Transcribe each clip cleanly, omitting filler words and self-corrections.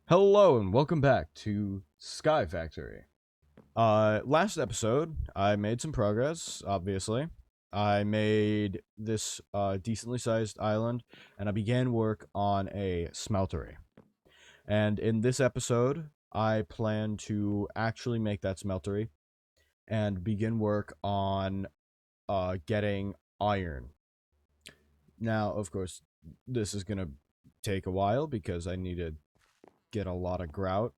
Hello and welcome back to Sky Factory. Last episode, I made some progress, obviously. I made this decently sized island, and I began work on a smeltery. And in this episode, I plan to actually make that smeltery and begin work on getting iron. Now, of course, this is going to take a while because I need to get a lot of grout.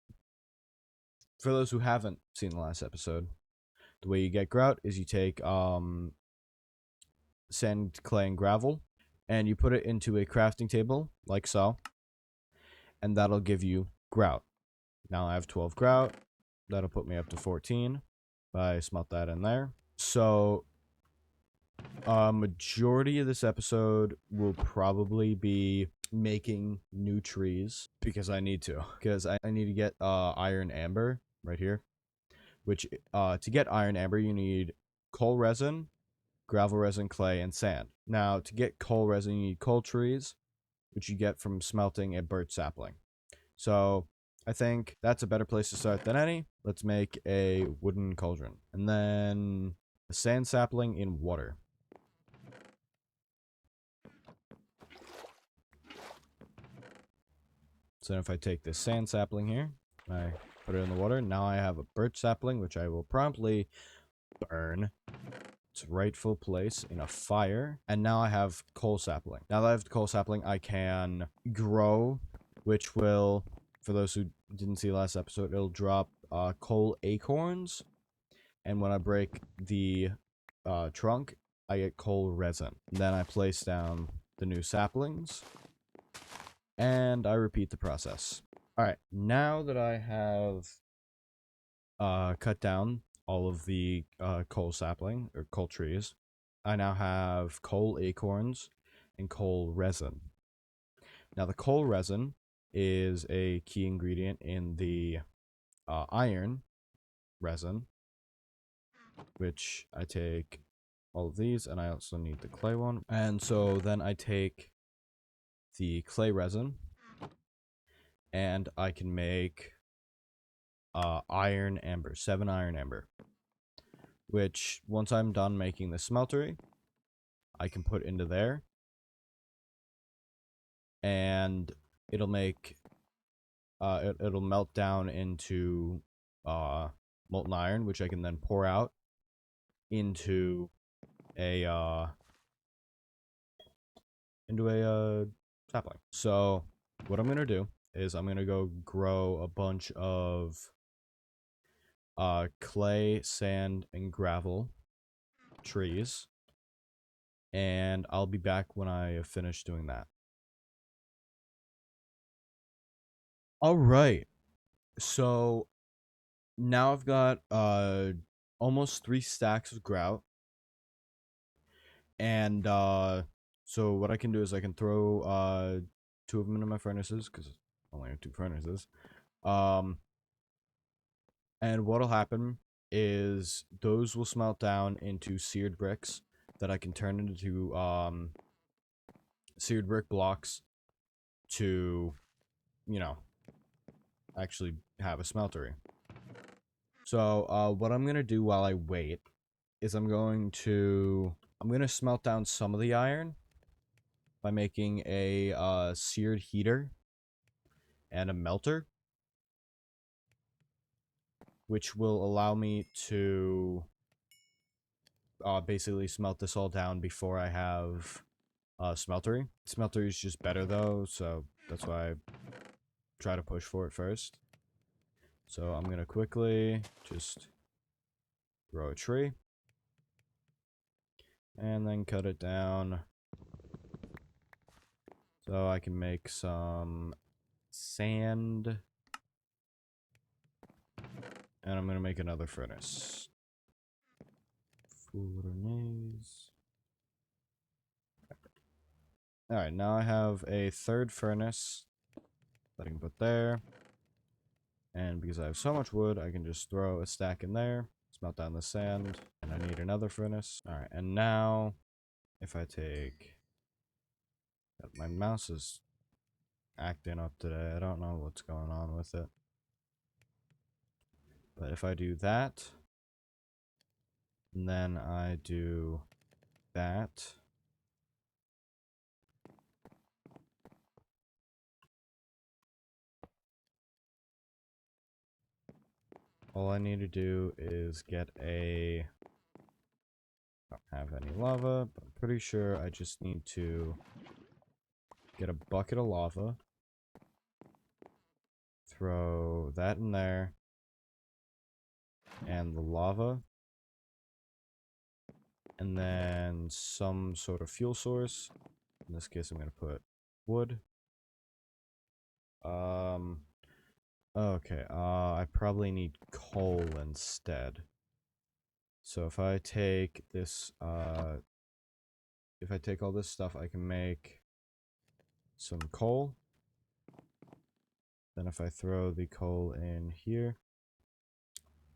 For those who haven't seen the last episode, the way you get grout is you take sand, clay, and gravel, and you put it into a crafting table like so, and that'll give you grout. Now I have 12 grout. That'll put me up to 14 if I smelt that in there. So majority of this episode will probably be making new trees because I need to. Because I need to get iron amber right here. Which to get iron amber you need coal resin, gravel resin, clay, and sand. Now to get coal resin you need coal trees, which you get from smelting a birch sapling. So I think that's a better place to start than any. Let's make a wooden cauldron. And then a sand sapling in water. So if I take this sand sapling here, I put it in the water. Now I have a birch sapling, which I will promptly burn its rightful place in a fire. And now I have coal sapling. Now that I have the coal sapling, I can grow, which will, for those who didn't see last episode, it'll drop coal acorns. And when I break the trunk, I get coal resin. Then I place down the new saplings. And I repeat the process. Alright, now that I have cut down all of the coal sapling, or coal trees, I now have coal acorns and coal resin. Now the coal resin is a key ingredient in the iron resin, which I take all of these, and I also need the clay one. And so then I take the clay resin, and I can make iron amber, 7 iron amber, which once I'm done making the smeltery, I can put into there, and it'll make it'll melt down into molten iron, which I can then pour out into a sapling. So what I'm gonna do is I'm gonna go grow a bunch of clay, sand, and gravel trees, and I'll be back when I have finished doing that. All right. So now I've got almost 3 stacks of grout, and so what I can do is I can throw 2 of them into my furnaces because I only have 2 furnaces. And what'll happen is those will smelt down into seared bricks that I can turn into seared brick blocks to, you know, actually have a smeltery. So what I'm gonna do while I wait is I'm gonna smelt down some of the iron by making a seared heater and a melter, which will allow me to basically smelt this all down before I have smeltery. Smeltery is just better though, so that's why I try to push for it first. So I'm gonna quickly just grow a tree and then cut it down so I can make some sand, and I'm gonna make another furnace. Alright, now I have a third furnace that I can put there. And because I have so much wood, I can just throw a stack in there, smelt down the sand, and I need another furnace. Alright, and now, if I take... My mouse is acting up today. I don't know what's going on with it. But if I do that, and then I do that, all I need to do is get a... I don't have any lava, but I'm pretty sure I just need to get a bucket of lava, throw that in there, and the lava, and then some sort of fuel source. In this case, I'm going to put wood. Okay, I probably need coal instead. So if I take this, if I take all this stuff, I can make some coal. Then if I throw the coal in here,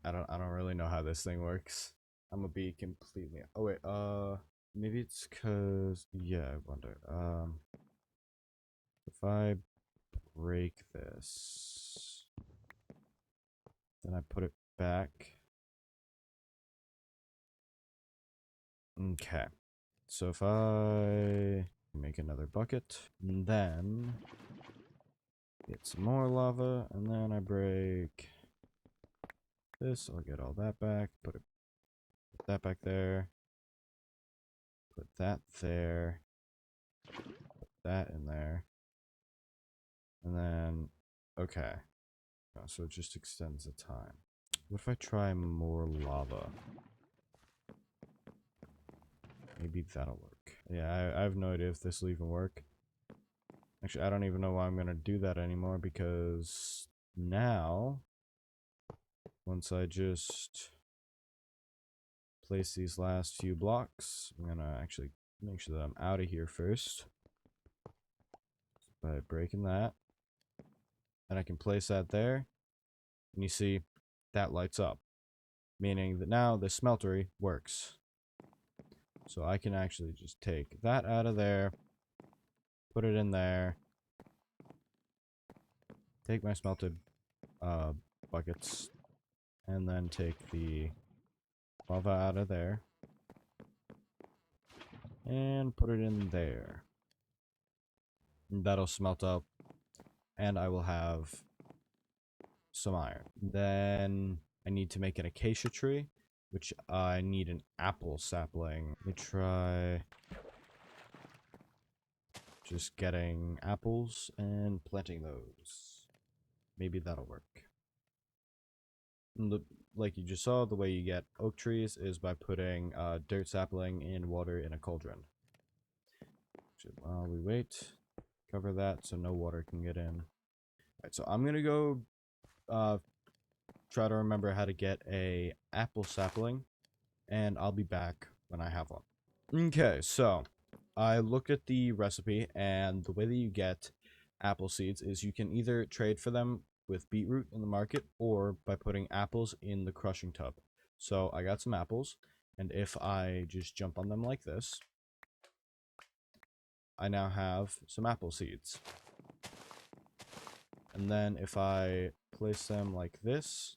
I don't really know how this thing works. I'm gonna be completely... Oh wait, maybe it's cause... Yeah, I wonder. If I break this, then I put it back. Okay. So if I make another bucket, and then get some more lava, and then I break this, I'll get all that back, put that back there, put that there, put that in there, and then, okay. Oh, so it just extends the time. What if I try more lava? Maybe that'll work. Yeah, I have no idea if this will even work. Actually, I don't even know why I'm gonna do that anymore, because now, once I just place these last few blocks, I'm gonna actually make sure that I'm out of here first by breaking that. And I can place that there, and you see that lights up, meaning that now the smeltery works. So I can actually just take that out of there, put it in there, take my smelted buckets, and then take the lava out of there and put it in there. And that'll smelt up, and I will have some iron. Then I need to make an acacia tree, which I need an apple sapling. Let me try just getting apples and planting those. Maybe that'll work. Like you just saw, the way you get oak trees is by putting dirt sapling in water in a cauldron. While we wait, cover that so no water can get in. Alright, so I'm gonna go try to remember how to get a apple sapling, and I'll be back when I have one. Okay, so I looked at the recipe, and the way that you get apple seeds is you can either trade for them with beetroot in the market or by putting apples in the crushing tub. So I got some apples, and if I just jump on them like this, I now have some apple seeds. And then if I place them like this,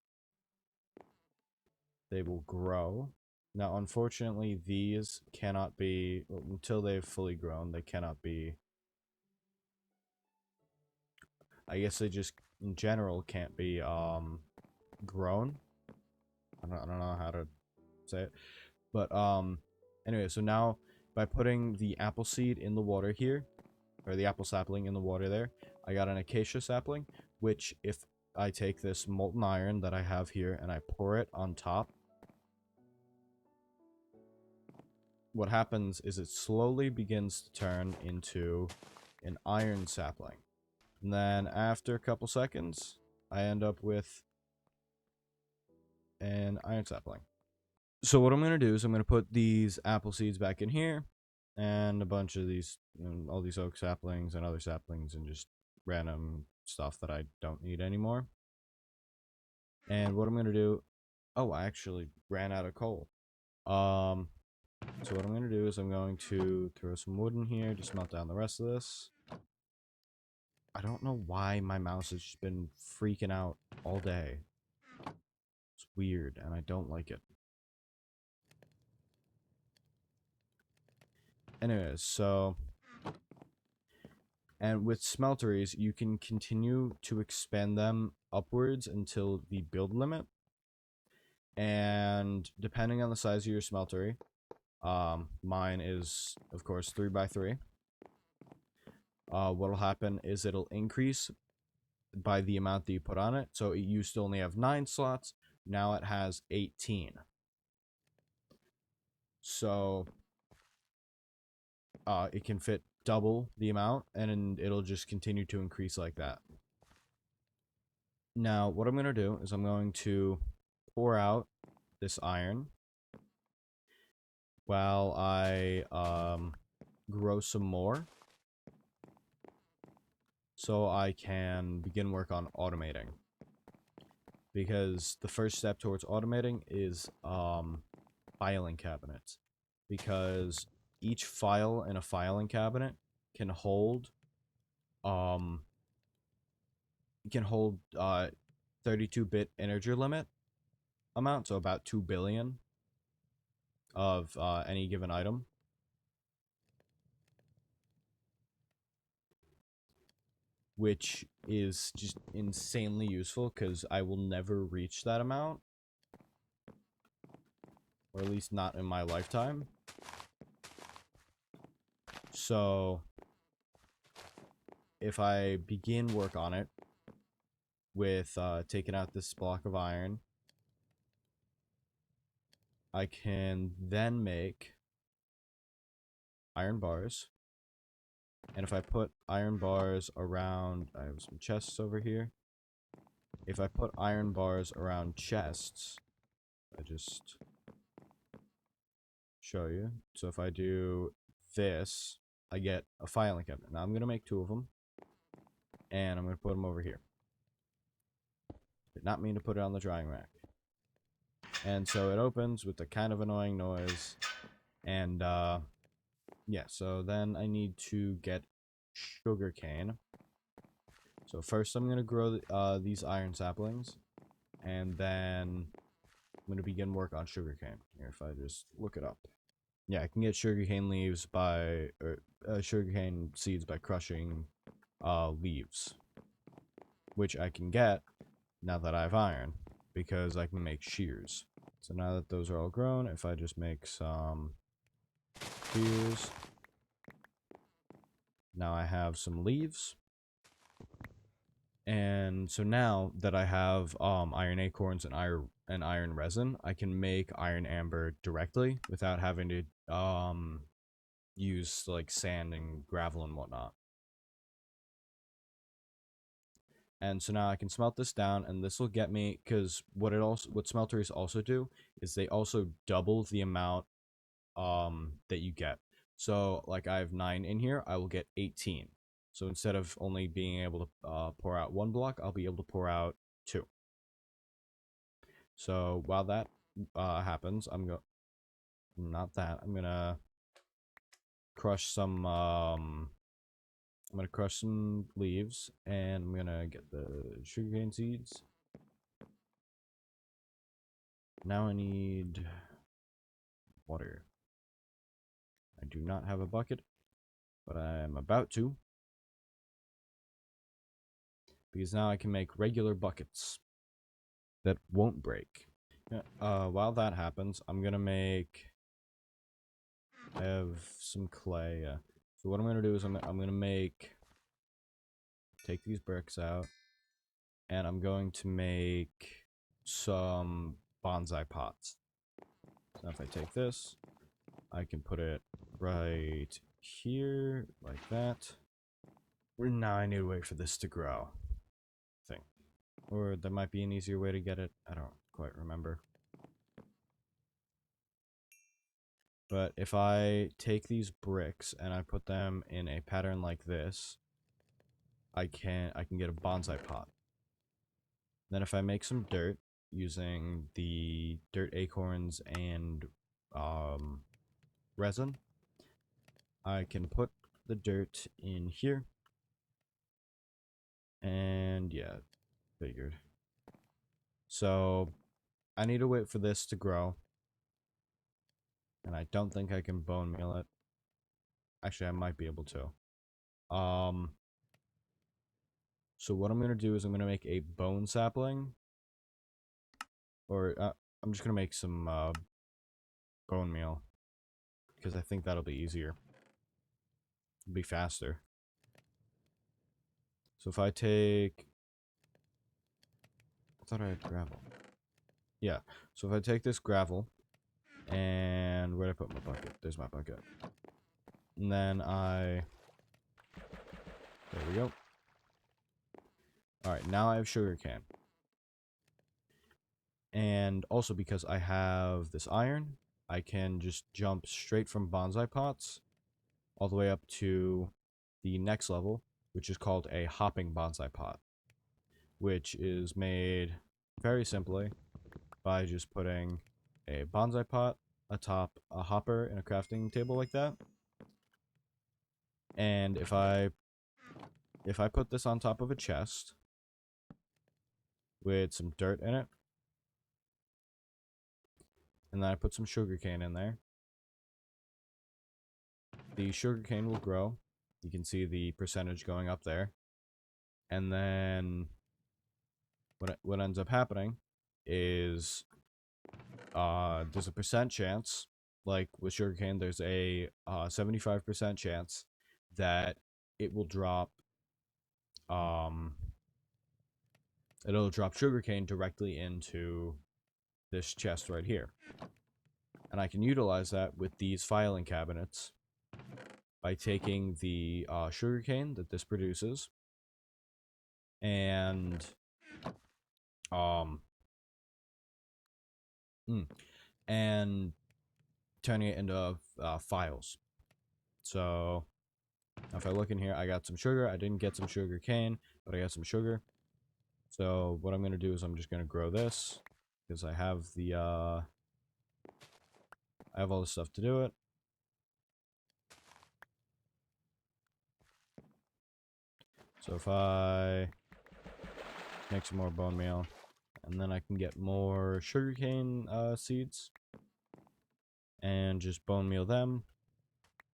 they will grow. Now, unfortunately, these cannot be, until they've fully grown, they cannot be, I guess they just, in general, can't be, grown. I don't know how to say it. But, anyway, so now, by putting the apple seed in the water here, or the apple sapling in the water there, I got an acacia sapling, which if I take this molten iron that I have here and I pour it on top, what happens is it slowly begins to turn into an iron sapling. And then after a couple seconds, I end up with an iron sapling. So what I'm going to do is I'm going to put these apple seeds back in here, and a bunch of these, all these oak saplings and other saplings, and just random stuff that I don't need anymore. And what I'm going to do... Oh, I actually ran out of coal. So what I'm going to do is I'm going to throw some wood in here to smelt down the rest of this. I don't know why my mouse has just been freaking out all day. It's weird, and I don't like it. Anyways, so... And with smelteries, you can continue to expand them upwards until the build limit. And depending on the size of your smeltery, mine is, of course, 3x3. What'll happen is it'll increase by the amount that you put on it. So it used to only have 9 slots. Now it has 18. So it can fit double the amount, and it'll just continue to increase like that. Now, what I'm going to do is I'm going to pour out this iron while I grow some more, so I can begin work on automating. Because the first step towards automating is filing cabinets. Because each file in a filing cabinet can hold 32-bit integer limit amount, so about 2 billion of any given item. Which is just insanely useful because I will never reach that amount. Or at least not in my lifetime. So if I begin work on it with taking out this block of iron, I can then make iron bars. And if I put iron bars around, I have some chests over here. If I put iron bars around chests, I just show you. So if I do this, I get a filing cabinet. Now I'm going to make 2 of them. And I'm going to put them over here. Did not mean to put it on the drying rack. And so it opens with a kind of annoying noise. And yeah, so then I need to get sugarcane. So first I'm going to grow these iron saplings. And then I'm going to begin work on sugarcane. Here, if I just look it up. Yeah, I can get sugarcane leaves by, sugarcane seeds by crushing leaves. Which I can get now that I have iron, because I can make shears. So now that those are all grown, if I just make some shears, now I have some leaves. And so now that I have iron acorns and iron resin, I can make iron amber directly without having to use like sand and gravel and whatnot. And so now I can smelt this down, and this will get me, because what smelteries also do is they also double the amount that you get. So like I have 9 in here, I will get 18. So instead of only being able to pour out 1 block, I'll be able to pour out 2. So while that happens, I'm gonna crush some leaves, and I'm gonna get the sugarcane seeds. Now I need water. I do not have a bucket, but I am about to. Because now I can make regular buckets that won't break. While that happens, I'm gonna make... I have some clay. So what I'm gonna do is I'm gonna take these bricks out, and I'm going to make some bonsai pots. So if I take this, I can put it right here, like that. Now I need to wait for this to grow. Or there might be an easier way to get it. I don't quite remember. But if I take these bricks and I put them in a pattern like this, I can get a bonsai pot. Then if I make some dirt using the dirt acorns and resin, I can put the dirt in here. And yeah, figured. So I need to wait for this to grow. And I don't think I can bone meal it. Actually, I might be able to. So what I'm going to do is I'm going to make a bone sapling. Or I'm just going to make some bone meal. Because I think that'll be easier. It'll be faster. So if I take... I thought I had gravel. Yeah. So if I take this gravel... And where'd I put my bucket? There's my bucket. And then I... There we go. Alright, now I have sugarcane. And also because I have this iron, I can just jump straight from bonsai pots all the way up to the next level, which is called a hopping bonsai pot, which is made very simply by just putting a bonsai pot atop a hopper in a crafting table like that. And if I put this on top of a chest with some dirt in it, and then I put some sugarcane in there, the sugarcane will grow. You can see the percentage going up there. And then what ends up happening is there's a percent chance, like with sugarcane, there's a 75% chance that it will drop it'll drop sugarcane directly into this chest right here. And I can utilize that with these filing cabinets by taking the sugarcane that this produces and um and turning it into files. So if I look in here, I got some sugar. I didn't get some sugar cane, but I got some sugar. So what I'm going to do is I'm just going to grow this because I have the I have all the stuff to do it. So if I make some more bone meal, and then I can get more sugarcane seeds and just bone meal them.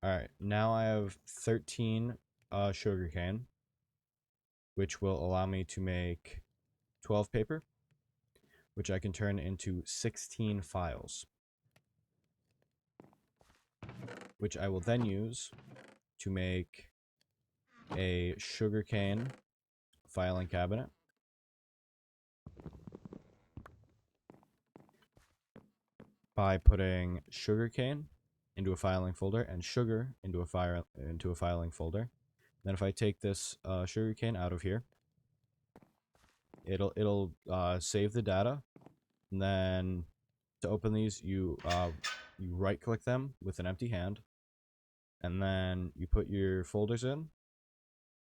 All right, now I have 13 sugarcane, which will allow me to make 12 paper, which I can turn into 16 files, which I will then use to make a sugarcane filing cabinet. By putting sugarcane into a filing folder and sugar into a filing folder. Then if I take this sugarcane out of here, it'll save the data. And then to open these, you right click them with an empty hand, and then you put your folders in.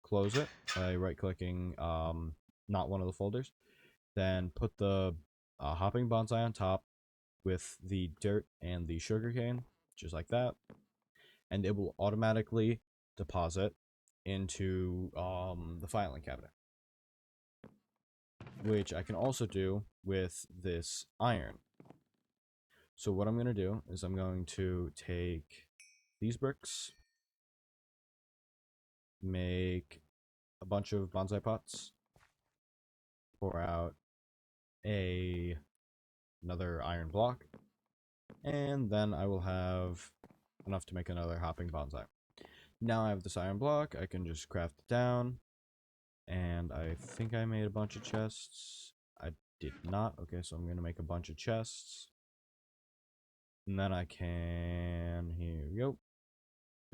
Close it by right clicking not one of the folders. Then put the hopping bonsai on top with the dirt and the sugarcane, just like that, and it will automatically deposit into the filing cabinet, which I can also do with this iron. So what I'm going to do is I'm going to take these bricks, make a bunch of bonsai pots, pour out another iron block, and then I will have enough to make another hopping bonsai. Now I have this iron block, I can just craft it down, and I think I made a bunch of chests. I did not. Okay, so I'm going to make a bunch of chests. And then I can, here we go,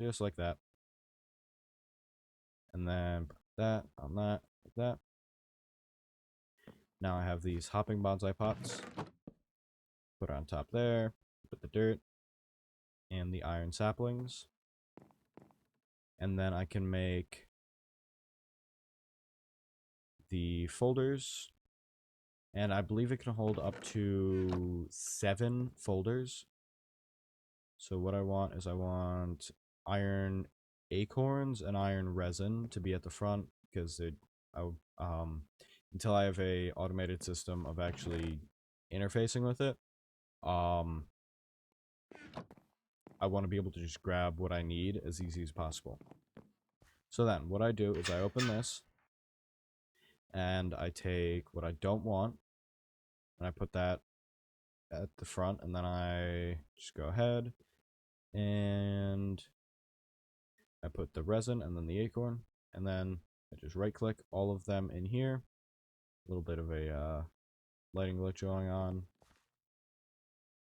just like that. And then put that on that, like that. Now I have these hopping bonsai pots. Put it on top there, put the dirt and the iron saplings. And then I can make the folders. And I believe it can hold up to 7 folders. So what I want is I want iron acorns and iron resin to be at the front because Until I have a automated system of actually interfacing with it, I want to be able to just grab what I need as easy as possible. So then, what I do is I open this, and I take what I don't want, and I put that at the front, and then I just go ahead, and I put the resin, and then the acorn, and then I just right-click all of them in here. A little bit of a lighting glitch going on.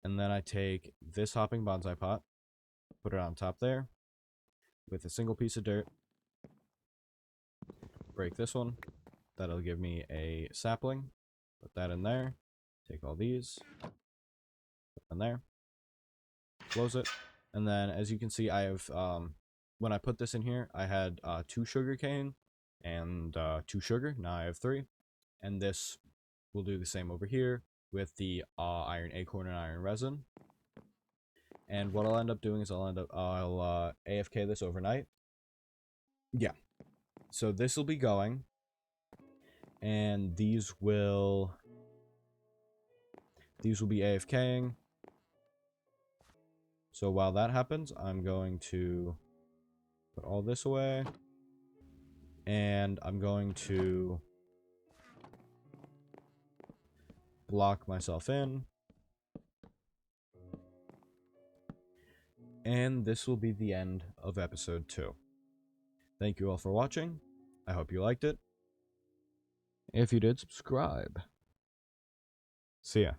And then I take this hopping bonsai pot, put it on top there, with a single piece of dirt, break this one, that'll give me a sapling, put that in there, take all these, put them in there, close it, and then as you can see I have, when I put this in here, I had 2 sugar cane and 2 sugar, now I have 3, and this will do the same over here with the iron acorn and iron resin. And what I'll end up doing is I'll AFK this overnight. Yeah. So this will be going, and these will be AFKing. So while that happens, I'm going to put all this away, and I'm going to block myself in. And this will be the end of episode 2. Thank you all for watching. I hope you liked it. If you did, subscribe. See ya.